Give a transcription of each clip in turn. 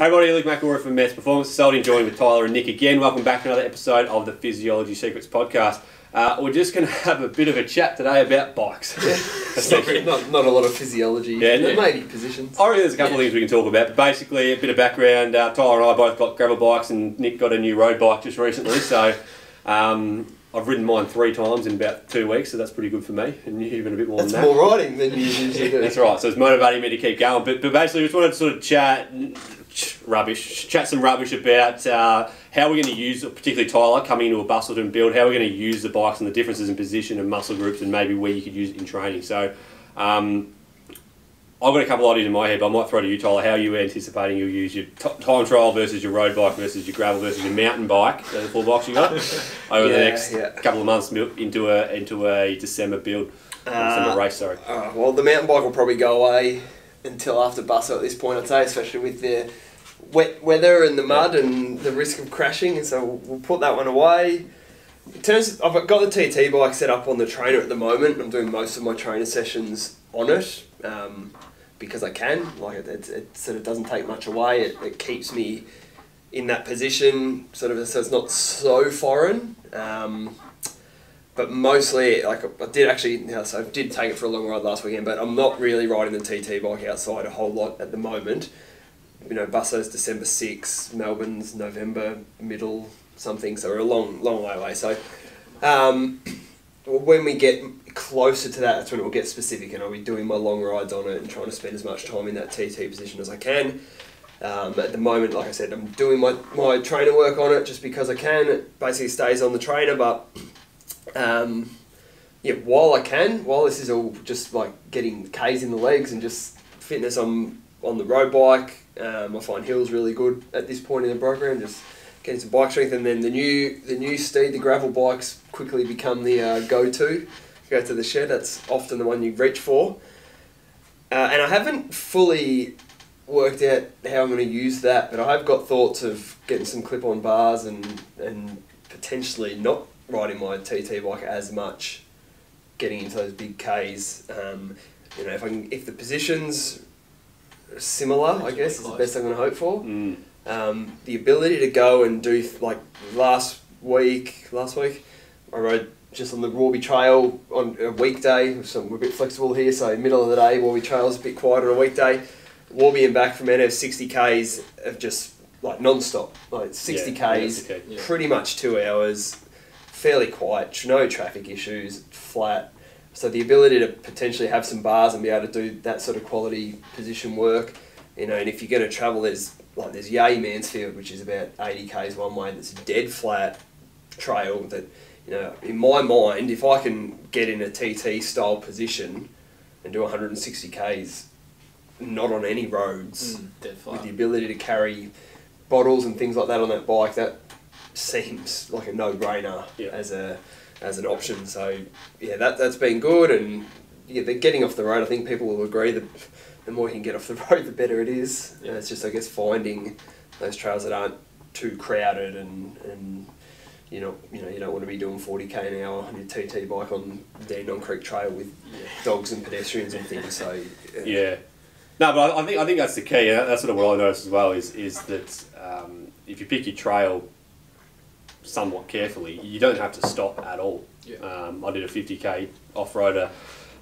Hey everybody, Luke McElroy from Mets Performance Consulting, joined with Tyler and Nick again. Welcome back to another episode of the Physiology Secrets podcast. We're just going to have a bit of a chat today about bikes. not a lot of physiology, maybe positions. I reckon there's a couple of things we can talk about, but basically a bit of background. Tyler and I both got gravel bikes and Nick got a new road bike just recently, so I've ridden mine 3 times in about 2 weeks, so that's pretty good for me, and even a bit more than that. That's more riding than you usually do. That's right, so it's motivating me to keep going, but basically we just wanted to sort of chat some rubbish about how we're going to use, particularly Tyler, coming into a Busselton build, how we're going to use the bikes and the differences in position and muscle groups and maybe where you could use it in training. So I've got a couple of ideas in my head, but I might throw to you, Tyler, how you were anticipating you'll use your time trial versus your road bike versus your gravel versus your mountain bike, the 4 bikes you got, over the next couple of months into a December build, December race, sorry. Well, the mountain bike will probably go away until after Busso at this point, I'd say, especially with the wet weather and the mud and the risk of crashing, and so we'll put that one away. In terms of, I've got the TT bike set up on the trainer at the moment. I'm doing most of my trainer sessions on it because I can. Like it sort of doesn't take much away. It keeps me in that position, sort of, so it's not so foreign. But mostly, like I did take it for a long ride last weekend, but I'm not really riding the TT bike outside a whole lot at the moment. You know, Busso's December 6, Melbourne's November middle something, so we're a long way away. So when we get closer to that, that's when it will get specific, and I'll be doing my long rides on it and trying to spend as much time in that TT position as I can. At the moment, like I said, I'm doing my trainer work on it just because I can. It basically stays on the trainer, but while this is all just like getting K's in the legs and just fitness on the road bike, I find hills really good at this point in the program, just getting some bike strength, and then the new steed, the gravel bikes, quickly become the go to the shed. That's often the one you reach for, and I haven't fully worked out how I'm going to use that, but I have got thoughts of getting some clip-on bars and potentially not riding my TT bike as much, getting into those big Ks. If the positions are similar, I guess is the best I'm going to hope for. The ability to go and do like last week I rode just on the Warby Trail on a weekday. So we're a bit flexible here, so middle of the day, Warby Trail's a bit quieter on a weekday. Warby and back from NF 60 Ks of just like non-stop, like 60 Ks, pretty much 2 hours. Fairly quiet, no traffic issues, flat. So the ability to potentially have some bars and be able to do that sort of quality position work, and if you're going to travel, there's Yea Mansfield, which is about 80 Ks one way, that's a dead flat trail that, in my mind, if I can get in a TT style position and do 160 Ks, not on any roads, with the ability to carry bottles and things like that on that bike, that seems like a no-brainer as an option. So that's been good, and they're getting off the road. I think people will agree that the more you can get off the road, the better it is. It's just, I guess, finding those trails that aren't too crowded, and you don't want to be doing 40k an hour on your TT bike on the Dandenong Creek Trail with dogs and pedestrians and things. So no, but I think that's the key, and that's sort of what I noticed as well is that if you pick your trail somewhat carefully, you don't have to stop at all. I did a 50k off-roader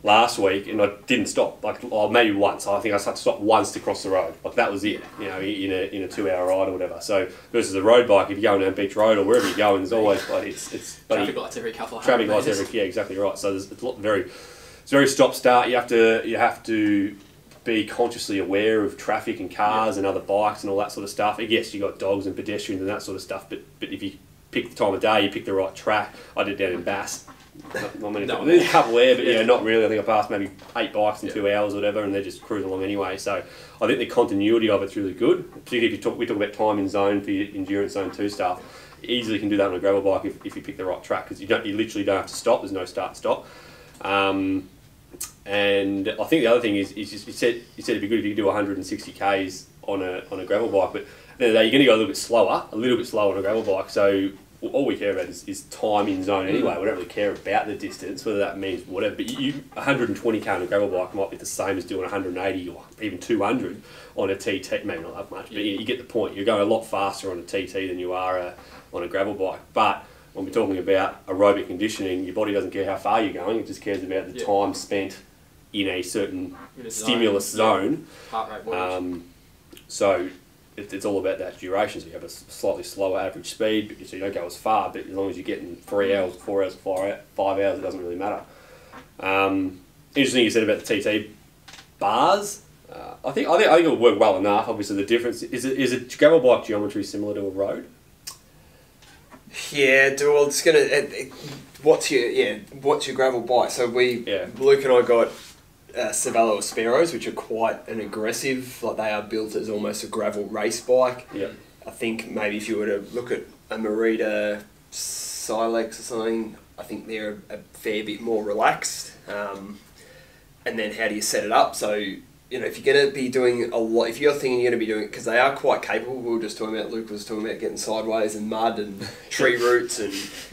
last week and I didn't stop, maybe once. I think I had to stop once to cross the road. That was it, in a 2-hour ride or whatever. So versus a road bike, if you're going down Beach Road or wherever you're going, there's always it's traffic lights every couple of traffic lights every exactly right. So it's very stop start. You have to be consciously aware of traffic and cars and other bikes and all that sort of stuff. Yes, you got dogs and pedestrians and that sort of stuff, but if you pick the time of day, you pick the right track. I did it down in Bass. There's a couple there, but not really. I think I passed maybe 8 bikes in 2 hours or whatever, and they're just cruising along anyway. So I think the continuity of it's really good. Particularly if we talk about time in zone for your endurance zone 2 stuff. You easily can do that on a gravel bike if you pick the right track, because you literally don't have to stop. There's no start stop. And I think the other thing is just you said it'd be good if you could do 160 Ks on a gravel bike, but at the end of the day, you're going to go a little bit slower on a gravel bike. So all we care about is time in zone anyway. We don't really care about the distance, whether that means whatever. But 120k on a gravel bike might be the same as doing 180 or even 200 on a TT. Maybe not that much, but you get the point. You're going a lot faster on a TT than you are on a gravel bike. But when we're talking about aerobic conditioning, your body doesn't care how far you're going. It just cares about the time spent in a certain stimulus zone. Heart rate wattage. So it's all about that duration. So you have a slightly slower average speed, so you don't go as far, but as long as you're getting 3 hours, 4 hours, 5 hours, it doesn't really matter. Interesting you said about the TT bars. I think it'll work well enough. Obviously, the difference is a gravel bike geometry similar to a road. Yeah, well, it's gonna. What's your gravel bike? So Luke and I got Cervelo Asperos, which are quite an aggressive. Like they are built as almost a gravel race bike. Yeah. I think maybe if you were to look at a Merida Silex or something, I think they're a fair bit more relaxed. And then how do you set it up? So if you're going to be doing a lot, if you're thinking you're going to be doing, because they are quite capable. We were just talking about, Luke was talking about getting sideways and mud and tree roots, and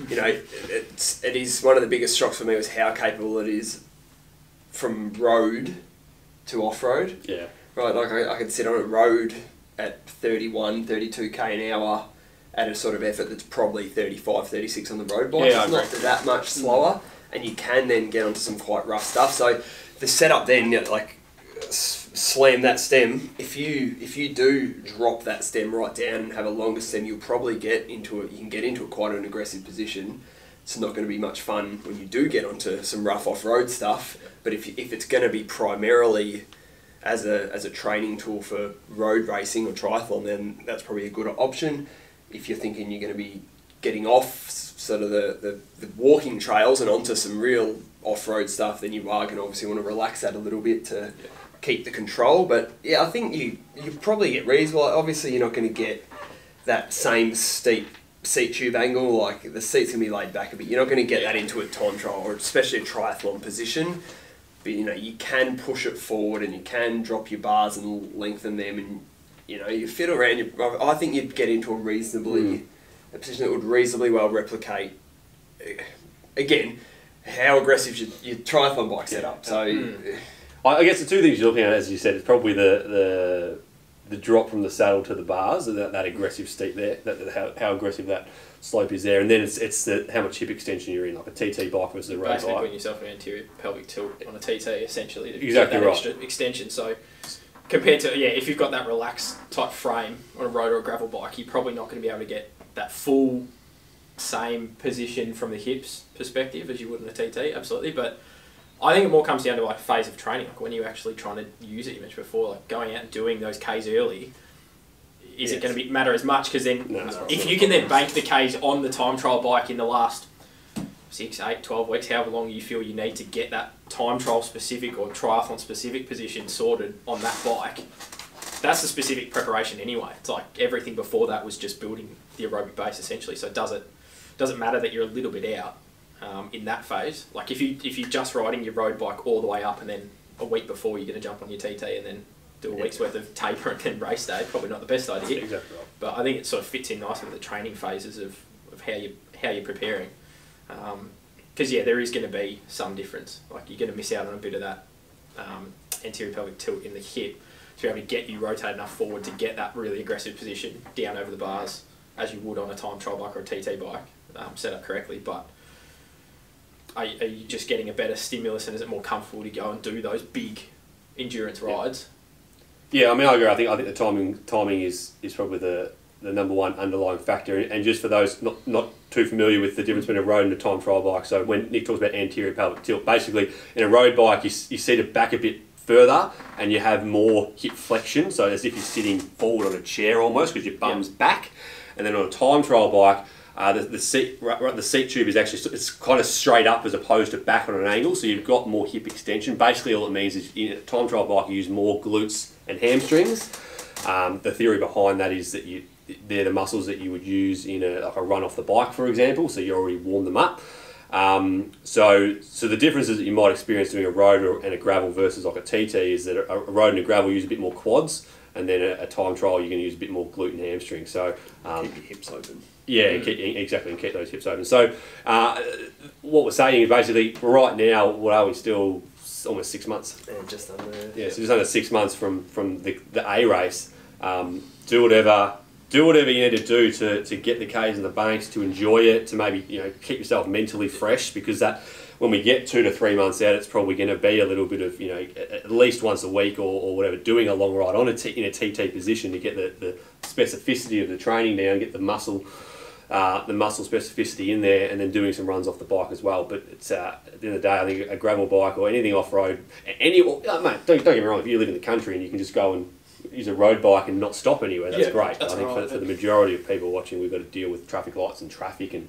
it is one of the biggest shocks for me was how capable it is from road to off-road. Yeah. Right, like I could sit on a road at 31, 32k an hour at a sort of effort that's probably 35, 36 on the road bike. Yeah, it's not that much slower, and you can then get onto some quite rough stuff. So the setup then, slam that stem. If you do drop that stem right down and have a longer stem, you'll probably get into it. You can get into quite an aggressive position. It's not going to be much fun when you do get onto some rough off-road stuff. But if it's going to be primarily as a training tool for road racing or triathlon, then that's probably a good option. If you're thinking you're going to be getting off sort of the walking trails and onto some real off-road stuff, then you are going to obviously want to relax that a little bit to keep the control. But yeah, I think you probably get reasonable. Obviously, you're not going to get that same steep seat tube angle. Like the seat's going to be laid back a bit. You're not going to get that into a time trial or especially a triathlon position. But you can push it forward and you can drop your bars and lengthen them, and you fit around. I think you'd get into a position that would reasonably well replicate. Again, how aggressive your triathlon bike setup. So, I guess the two things you're looking at, as you said, is probably the drop from the saddle to the bars, that aggressive steep there, how aggressive that slope is there, and then it's how much hip extension you're in, like a TT bike versus a road bike. Basically putting yourself in an anterior pelvic tilt on a TT, essentially, to exactly get that right. extra extension. So compared to, if you've got that relaxed type frame on a road or a gravel bike, you're probably not going to be able to get that full same position from the hips perspective as you would in a TT, absolutely. But I think it more comes down to like a phase of training, like when you're actually trying to use it. You mentioned before, like going out and doing those Ks early. Is it going to matter as much? Because then, if you can then bank the Ks on the time trial bike in the last 6, 8, 12 weeks, however long you feel you need to get that time trial specific or triathlon specific position sorted on that bike, that's the specific preparation anyway. It's like everything before that was just building the aerobic base essentially. So does it matter that you're a little bit out in that phase? Like if you're just riding your road bike all the way up and then a week before you're going to jump on your TT and then do a week's worth of taper and then race day, probably not the best idea. Exactly right. But I think it sort of fits in nicely with the training phases of how you're preparing. Because there is going to be some difference. Like you're going to miss out on a bit of that anterior pelvic tilt in the hip to be able to get you rotate enough forward to get that really aggressive position down over the bars as you would on a time trial bike or a TT bike set up correctly. But are you just getting a better stimulus, and is it more comfortable to go and do those big endurance rides? Yeah, I mean, I agree. I think the timing is probably the number one underlying factor. And just for those not too familiar with the difference between a road and a time trial bike, so when Nick talks about anterior pelvic tilt, basically in a road bike you seat it back a bit further and you have more hip flexion, so as if you're sitting forward on a chair almost because your bum's back. And then on a time trial bike, the seat tube is actually, it's kind of straight up as opposed to back on an angle, so you've got more hip extension. Basically all it means is in a time trial bike you use more glutes and hamstrings. The theory behind that is that they're the muscles that you would use in a run off the bike, for example, so you already warm them up. So the differences that you might experience doing a road and a gravel versus like a TT is that a road and a gravel use a bit more quads, and then a time trial you're going to use a bit more glute and hamstring. So keep your hips open. Yeah, exactly, and keep those hips open. So what we're saying is basically right now, what are we still? Almost 6 months. And just under. Yeah, so just under 6 months from the A race. Do whatever you need to do to get the Ks and the banks, to enjoy it, to maybe keep yourself mentally fresh, because that when we get 2 to 3 months out, it's probably going to be a little bit of at least once a week or whatever, doing a long ride on in a TT position to get the specificity of the training down, get the muscle specificity in there, and then doing some runs off the bike as well. But it's at the end of the day, I think a gravel bike or anything off road, mate, don't get me wrong. If you live in the country and you can just go and use a road bike and not stop anywhere, that's great. That's I think for the majority of people watching, we've got to deal with traffic lights and traffic and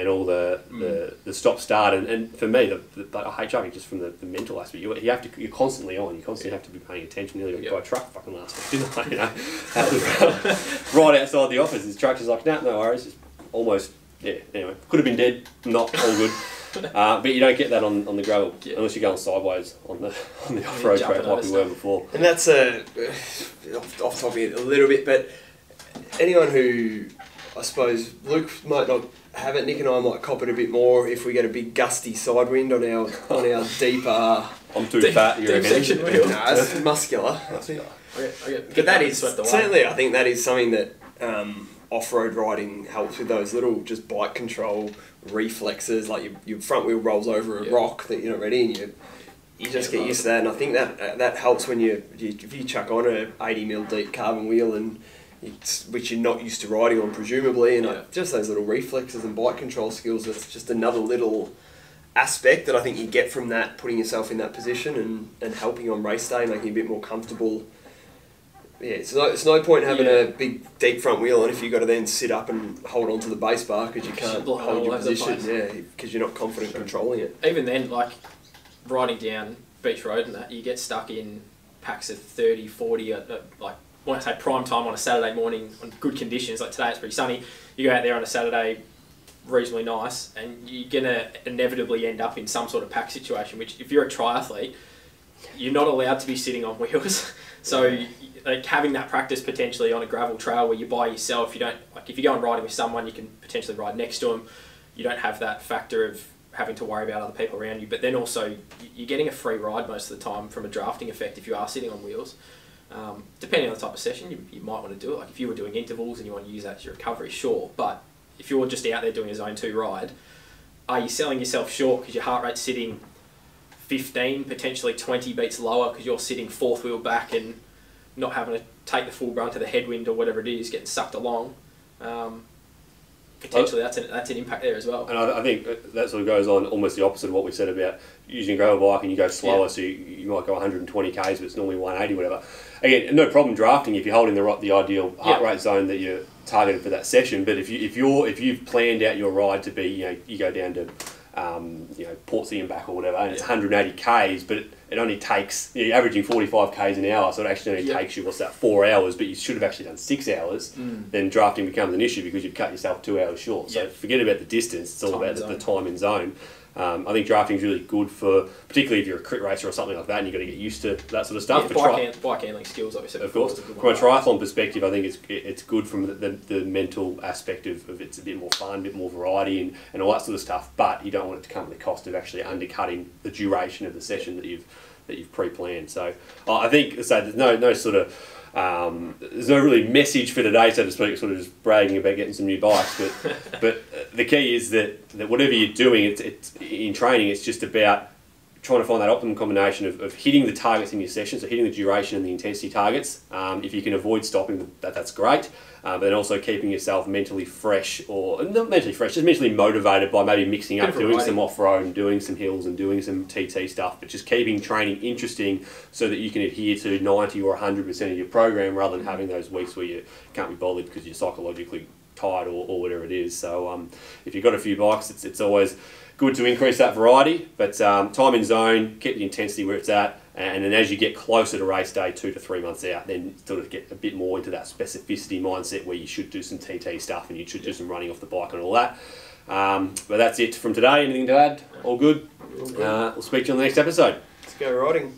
all the stop start and for me I hate traffic just from the mental aspect. You're constantly on. You constantly have to be paying attention. Nearly got by a truck fucking last week, didn't I? Right outside the office, this truck is like, no worries, just almost anyway, could have been dead, not all good. But you don't get that on the gravel unless you're going sideways on the off-road track like we were before. And that's off topic a little bit, but anyone who, I suppose, Luke might not have it, Nick and I might cop it a bit more if we get a big gusty side wind on our deeper. I'm too fat. You're deep section wheel. No, it's muscular. But that is certainly, I think that is something that off-road riding helps with, those little just bike control reflexes, like your front wheel rolls over a rock that you're not ready, and you just get used to that. And I think that helps when if you chuck on a 80mm deep carbon wheel and which you're not used to riding on, presumably, and just those little reflexes and bike control skills. That's just another little aspect that I think you get from that, putting yourself in that position and helping on race day, making you a bit more comfortable. Yeah, it's no point having a big deep front wheel, and if you've got to then sit up and hold on to the base bar because you can't hold your position, because you're not confident controlling it. Even then, like riding down Beach Road and that, you get stuck in packs of 30, 40, like when I say prime time on a Saturday morning on good conditions, like today it's pretty sunny, you go out there on a Saturday reasonably nice, and you're going to inevitably end up in some sort of pack situation, which if you're a triathlete, you're not allowed to be sitting on wheels. So like having that practice potentially on a gravel trail where you're by yourself, you don't, like if you're going riding with someone, you can potentially ride next to them. You don't have that factor of having to worry about other people around you, but then also you're getting a free ride most of the time from a drafting effect if you are sitting on wheels. Depending on the type of session, you might want to do it. Like if you were doing intervals and you want to use that as your recovery, sure. But if you're just out there doing a Zone 2 ride, are you selling yourself short because your heart rate's sitting 15, potentially 20 beats lower because you're sitting fourth wheel back and not having to take the full brunt of the headwind or whatever it is, getting sucked along? Potentially that's an impact there as well. And I think that sort of goes on almost the opposite of what we said about using a gravel bike and you go slower, so you might go 120 k's, but it's normally 180, whatever. Again, no problem drafting if you're holding the ideal heart rate zone that you're targeted for that session. But if you've planned out your ride to be, you go down to Portsea and back or whatever, and it's 180 k's, but it only takes, you're averaging 45 k's an hour, so it actually only takes you, 4 hours, but you should have actually done 6 hours, then drafting becomes an issue because you've cut yourself 2 hours short. So forget about the distance, it's all about the time in zone. I think drafting is really good for, particularly if you're a crit racer or something like that, and you've got to get used to that sort of stuff. Bike handling skills, obviously. Of course. From a triathlon perspective, I think it's good from the mental aspect of it's a bit more fun, a bit more variety and all that sort of stuff, but you don't want it to come at the cost of actually undercutting the duration of the session that you've pre-planned. So I think, there's no sort of, there's no really message for today, so to speak, sort of just bragging about getting some new bikes, but the key is that whatever you're doing, it's in training, it's just about trying to find that optimum combination of hitting the targets in your session, so hitting the duration and the intensity targets. If you can avoid stopping, that's great. But then also keeping yourself mentally fresh, or not mentally fresh, just mentally motivated by maybe mixing up, doing some off-road and doing some hills and doing some TT stuff, but just keeping training interesting so that you can adhere to 90 or 100% of your program rather than having those weeks where you can't be bothered because you're psychologically tired or whatever it is. So if you've got a few bikes, it's always good to increase that variety, but time in zone, keep the intensity where it's at, and then as you get closer to race day, 2 to 3 months out, then sort of get a bit more into that specificity mindset where you should do some TT stuff and you should do some running off the bike and all that. But that's it from today. Anything to add? All good? We'll speak to you on the next episode. Let's go riding.